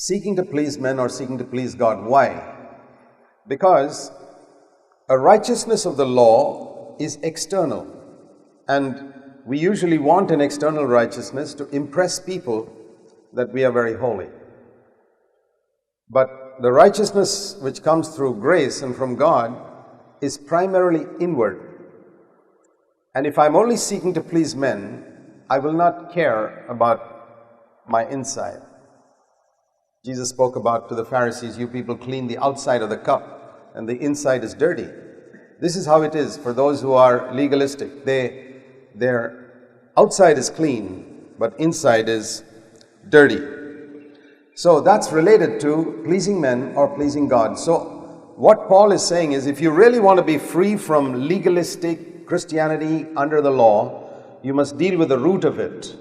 seeking to please men or seeking to please God. Why? Because a righteousness of the law is external, and we usually want an external righteousness to impress people that we are very holy. But the righteousness which comes through grace and from God is primarily inward. And if I'm only seeking to please men, I will not care about my inside. Jesus spoke about to the Pharisees, you people clean the outside of the cup and the inside is dirty. This is how it is for those who are legalistic. Their outside is clean, but inside is dirty. So that's related to pleasing men or pleasing God. So what Paul is saying is, if you really want to be free from legalistic Christianity under the law, you must deal with the root of it.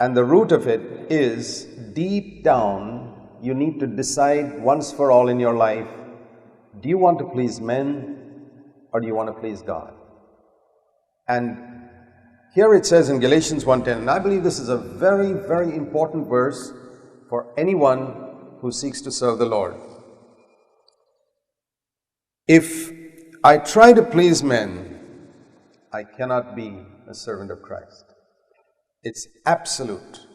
And the root of it is, deep down, you need to decide once for all in your life, do you want to please men or do you want to please God? And here it says in Galatians 1:10, and I believe this is a very, very important verse for anyone who seeks to serve the Lord. If I try to please men, I cannot be a servant of Christ. It's absolute.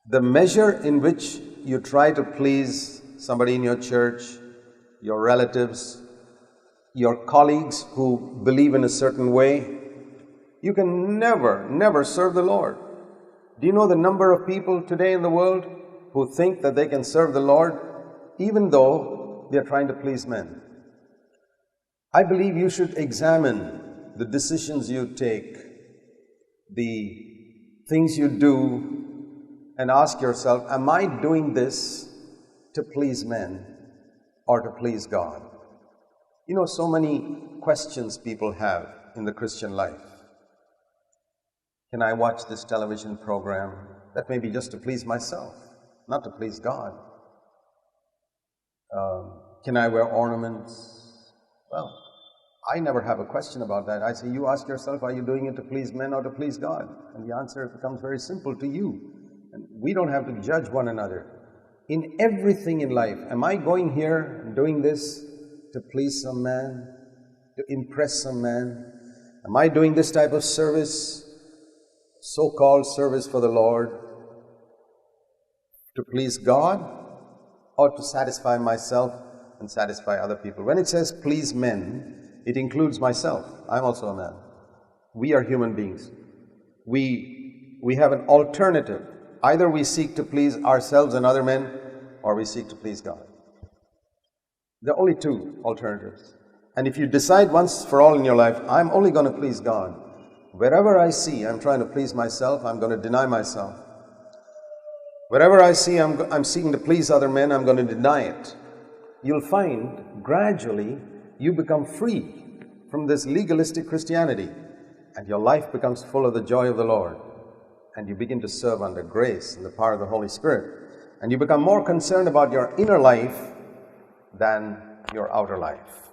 The measure in which you try to please somebody in your church, your relatives, your colleagues who believe in a certain way, you can never serve the Lord. Do you know the number of people today in the world who think that they can serve the Lord even though they are trying to please men? I believe you should examine the decisions you take, the things you do, and ask yourself, am I doing this to please men or to please God? You know, so many questions people have in the Christian life. Can I watch this television program? That may be just to please myself, not to please God. Can I wear ornaments? Well, I never have a question about that. I say, you ask yourself, are you doing it to please men or to please God? And the answer becomes very simple to you. And we don't have to judge one another. In everything in life, am I going here and doing this to please some man, to impress some man? Am I doing this type of service, so-called service for the Lord, to please God or to satisfy myself and satisfy other people? When it says please men, it includes myself. I'm also a man. We are human beings. We have an alternative. Either we seek to please ourselves and other men, or we seek to please God. There are only two alternatives. And if you decide once for all in your life, I'm only going to please God, wherever I see I'm trying to please myself, I'm going to deny myself. Wherever I see I'm seeking to please other men, I'm going to deny it. You'll find gradually you become free from this legalistic Christianity, and your life becomes full of the joy of the Lord, and you begin to serve under grace and the power of the Holy Spirit, and you become more concerned about your inner life than your outer life.